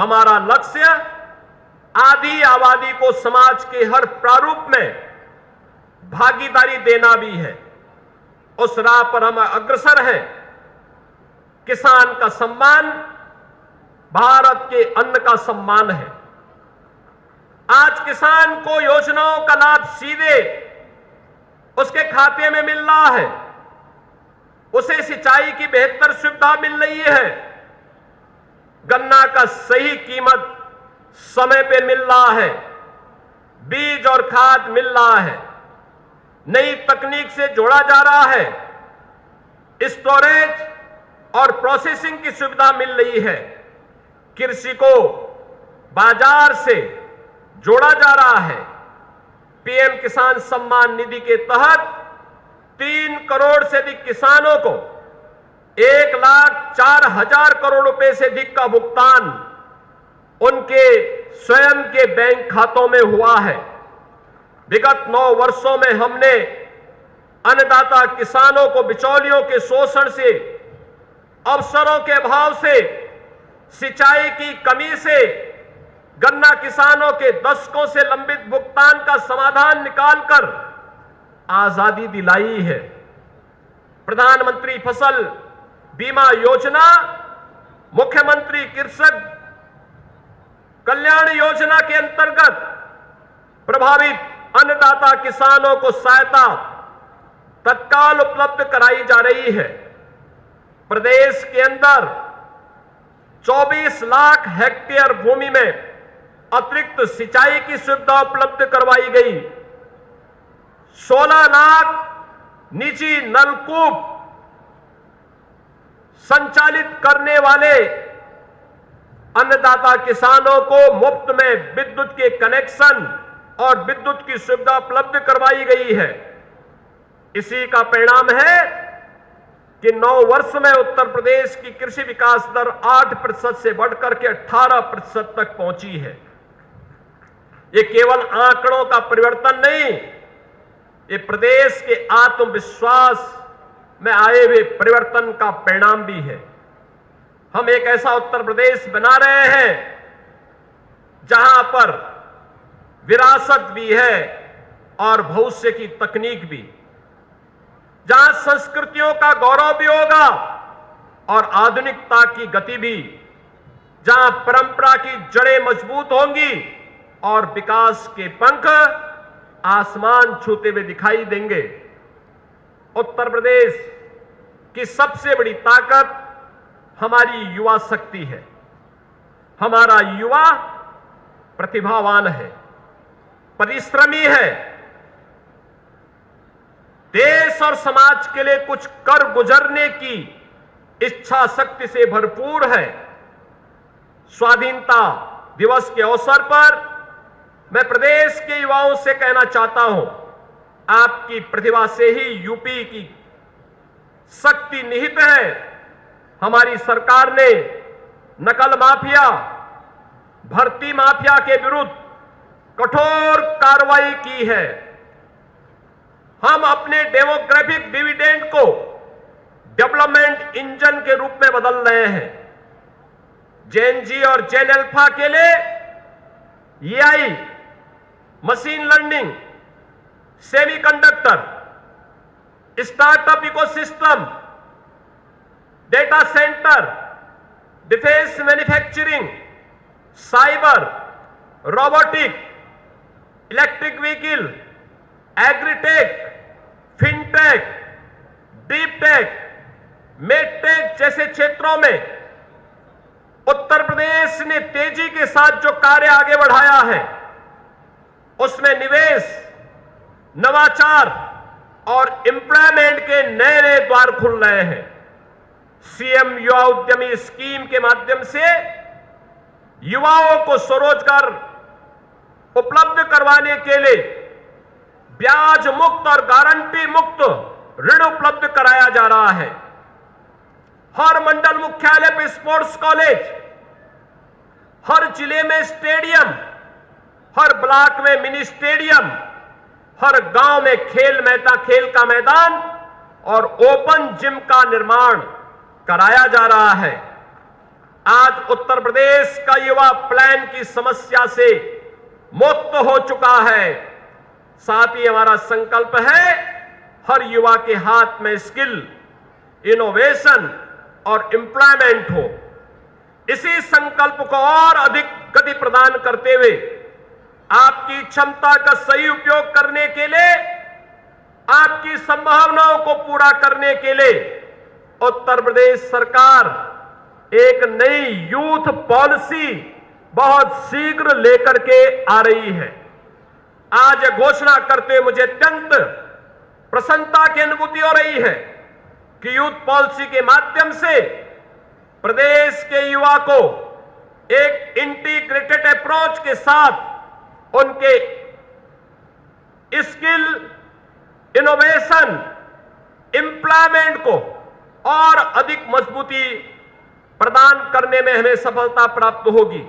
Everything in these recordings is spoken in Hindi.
हमारा लक्ष्य आधी आबादी को समाज के हर प्रारूप में भागीदारी देना भी है। उस राह पर हम अग्रसर हैं। किसान का सम्मान भारत के अन्न का सम्मान है। आज किसान को योजनाओं का लाभ सीधे उसके खाते में मिल रहा है। उसे सिंचाई की बेहतर सुविधा मिल रही है। गन्ना का सही कीमत समय पे मिल रहा है। बीज और खाद मिल रहा है। नई तकनीक से जोड़ा जा रहा है। स्टोरेज और प्रोसेसिंग की सुविधा मिल रही है। कृषि को बाजार से जोड़ा जा रहा है। पीएम किसान सम्मान निधि के तहत 3 करोड़ से अधिक किसानों को 1,04,000 करोड़ रुपए से अधिक का भुगतान उनके स्वयं के बैंक खातों में हुआ है। विगत 9 वर्षों में हमने अन्नदाता किसानों को बिचौलियों के शोषण से, अवसरों के अभाव से, सिंचाई की कमी से, गन्ना किसानों के दशकों से लंबित भुगतान का समाधान निकालकर आजादी दिलाई है। प्रधानमंत्री फसल बीमा योजना, मुख्यमंत्री कृषक कल्याण योजना के अंतर्गत प्रभावित अन्नदाता किसानों को सहायता तत्काल उपलब्ध कराई जा रही है। प्रदेश के अंदर 24 लाख हेक्टेयर भूमि में अतिरिक्त सिंचाई की सुविधा उपलब्ध करवाई गई। 16 लाख निजी नलकूप संचालित करने वाले अन्नदाता किसानों को मुफ्त में विद्युत के कनेक्शन और विद्युत की सुविधा उपलब्ध करवाई गई है। इसी का परिणाम है कि 9 वर्ष में उत्तर प्रदेश की कृषि विकास दर 8% से बढ़कर के 18% तक पहुंची है। ये केवल आंकड़ों का परिवर्तन नहीं, ये प्रदेश के आत्मविश्वास में आए हुए परिवर्तन का परिणाम भी है। हम एक ऐसा उत्तर प्रदेश बना रहे हैं जहां पर विरासत भी है और भविष्य की तकनीक भी, जहां संस्कृतियों का गौरव भी होगा और आधुनिकता की गति भी, जहां परंपरा की जड़ें मजबूत होंगी और विकास के पंख आसमान छूते हुए दिखाई देंगे। उत्तर प्रदेश की सबसे बड़ी ताकत हमारी युवा शक्ति है। हमारा युवा प्रतिभावान है, परिश्रमी है, देश और समाज के लिए कुछ कर गुजरने की इच्छा शक्ति से भरपूर है। स्वाधीनता दिवस के अवसर पर मैं प्रदेश के युवाओं से कहना चाहता हूं, आपकी प्रतिभा से ही यूपी की शक्ति निहित है। हमारी सरकार ने नकल माफिया, भर्ती माफिया के विरुद्ध कठोर कार्रवाई की है। हम अपने डेमोग्राफिक डिविडेंड को डेवलपमेंट इंजन के रूप में बदल रहे हैं। जेन जी और जेन अल्फा के लिए AI, machine learning, semiconductor, startup ecosystem, data centre, defence manufacturing, cyber, robotic, electric vehicle, agritech, fintech, deep tech, medtech जैसे क्षेत्रों में उत्तर प्रदेश ने तेजी के साथ जो कार्य आगे बढ़ाया है, उसमें निवेश, नवाचार और एम्प्लॉयमेंट के नए नए द्वार खुल रहे हैं। सीएम युवा उद्यमी स्कीम के माध्यम से युवाओं को स्वरोजगार उपलब्ध करवाने के लिए ब्याज मुक्त और गारंटी मुक्त ऋण उपलब्ध कराया जा रहा है। हर मंडल मुख्यालय पे स्पोर्ट्स कॉलेज, हर जिले में स्टेडियम, हर ब्लॉक में मिनी स्टेडियम, हर गांव में खेल का मैदान और ओपन जिम का निर्माण कराया जा रहा है। आज उत्तर प्रदेश का युवा प्लान की समस्या से मुक्त हो चुका है। साथ ही हमारा संकल्प है हर युवा के हाथ में स्किल, इनोवेशन और एम्प्लॉयमेंट हो। इसी संकल्प को और अधिक गति प्रदान करते हुए आपकी क्षमता का सही उपयोग करने के लिए, आपकी संभावनाओं को पूरा करने के लिए उत्तर प्रदेश सरकार एक नई यूथ पॉलिसी बहुत शीघ्र लेकर के आ रही है। आज यह घोषणा करते हुए मुझे अत्यंत प्रसन्नता की अनुभूति हो रही है कि यूथ पॉलिसी के माध्यम से प्रदेश के युवा को एक इंटीग्रेटेड अप्रोच के साथ उनके स्किल, इनोवेशन, एम्प्लॉयमेंट को और अधिक मजबूती प्रदान करने में हमें सफलता प्राप्त होगी।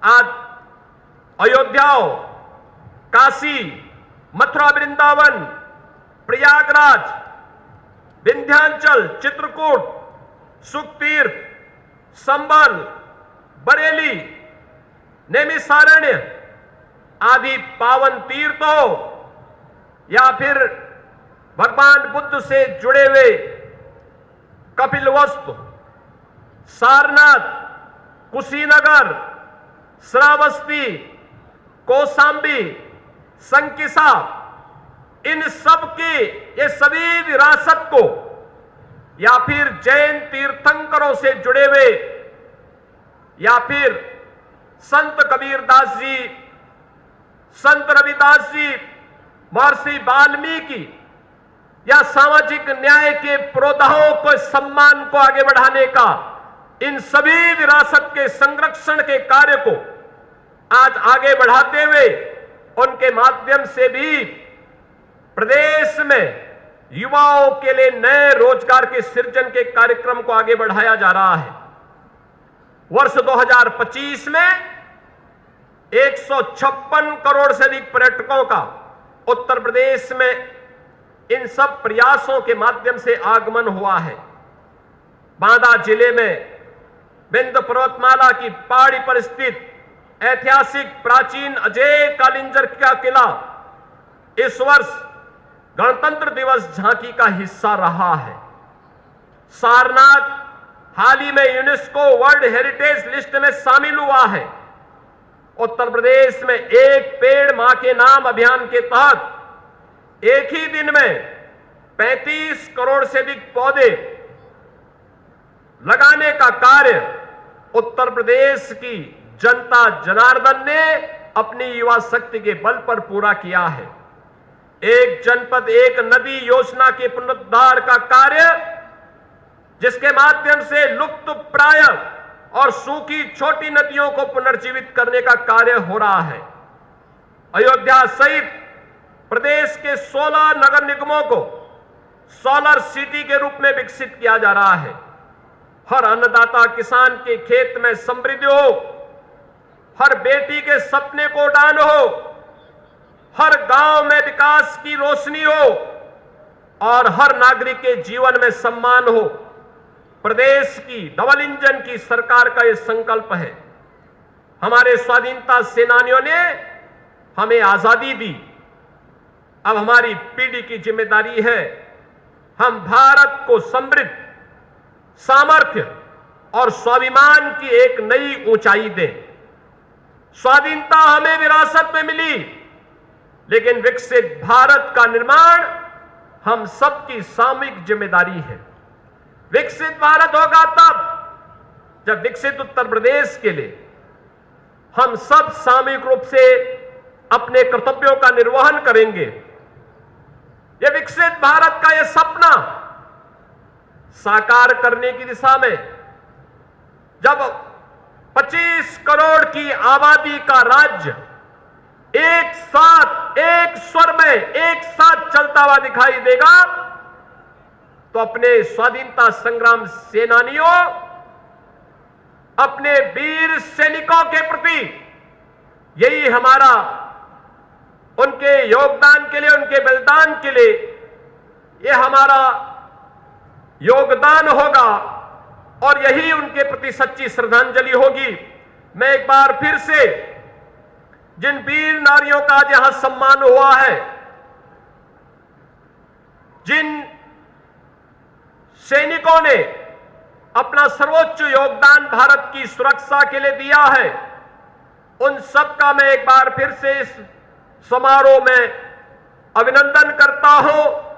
आज अयोध्या, काशी, मथुरा, वृंदावन, प्रयागराज, विंध्याचल, चित्रकूट, सुखतीर्थ, संबल, बरेली, नैमिषारण्य आदि पावन तीर्थों या फिर भगवान बुद्ध से जुड़े हुए कपिलवस्तु, सारनाथ, कुशीनगर, श्रावस्ती, कौशांबी, संकिसा, इन सब की ये सभी विरासत को या फिर जैन तीर्थंकरों से जुड़े हुए या फिर संत कबीरदास जी, संत रविदास जी, महर्षि वाल्मीकि या सामाजिक न्याय के पुरोधाओं को सम्मान को आगे बढ़ाने का, इन सभी विरासत के संरक्षण के कार्य को आज आगे बढ़ाते हुए उनके माध्यम से भी प्रदेश में युवाओं के लिए नए रोजगार के सृजन के कार्यक्रम को आगे बढ़ाया जा रहा है। वर्ष 2025 में 156 करोड़ से अधिक पर्यटकों का उत्तर प्रदेश में इन सब प्रयासों के माध्यम से आगमन हुआ है। बांदा जिले में विंध्य पर्वतमाला की पहाड़ी पर स्थित ऐतिहासिक प्राचीन अजय कालिंजर का किला इस वर्ष गणतंत्र दिवस झांकी का हिस्सा रहा है। सारनाथ हाल ही में यूनेस्को वर्ल्ड हेरिटेज लिस्ट में शामिल हुआ है। उत्तर प्रदेश में एक पेड़ मां के नाम अभियान के तहत एक ही दिन में 35 करोड़ से अधिक पौधे लगाने का कार्य उत्तर प्रदेश की जनता जनार्दन ने अपनी युवा शक्ति के बल पर पूरा किया है। एक जनपद एक नदी योजना के पुनरुद्धार का कार्य, जिसके माध्यम से लुप्त प्राय और सूखी छोटी नदियों को पुनर्जीवित करने का कार्य हो रहा है। अयोध्या सहित प्रदेश के 16 नगर निगमों को सोलर सिटी के रूप में विकसित किया जा रहा है। हर अन्नदाता किसान के खेत में समृद्धि हो, हर बेटी के सपने को उड़ान हो, हर गांव में विकास की रोशनी हो और हर नागरिक के जीवन में सम्मान हो। प्रदेश की डबल इंजन की सरकार का यह संकल्प है। हमारे स्वाधीनता सेनानियों ने हमें आजादी दी। अब हमारी पीढ़ी की जिम्मेदारी है हम भारत को समृद्ध, सामर्थ्य और स्वाभिमान की एक नई ऊंचाई दें। स्वाधीनता हमें विरासत में मिली, लेकिन विकसित भारत का निर्माण हम सबकी सामूहिक जिम्मेदारी है। विकसित भारत होगा तब जब विकसित उत्तर प्रदेश के लिए हम सब सामूहिक रूप से अपने कर्तव्यों का निर्वहन करेंगे। यह विकसित भारत का यह सपना साकार करने की दिशा में जब 25 करोड़ की आबादी का राज्य एक साथ, एक स्वर में, एक साथ चलता हुआ दिखाई देगा, तो अपने स्वाधीनता संग्राम सेनानियों, अपने वीर सैनिकों के प्रति यही हमारा उनके योगदान के लिए, उनके बलिदान के लिए यह हमारा योगदान होगा और यही उनके प्रति सच्ची श्रद्धांजलि होगी। मैं एक बार फिर से जिन वीर नारियों का आज यहां सम्मान हुआ है, जिन सैनिकों ने अपना सर्वोच्च योगदान भारत की सुरक्षा के लिए दिया है, उन सबका मैं एक बार फिर से इस समारोह में अभिनंदन करता हूं।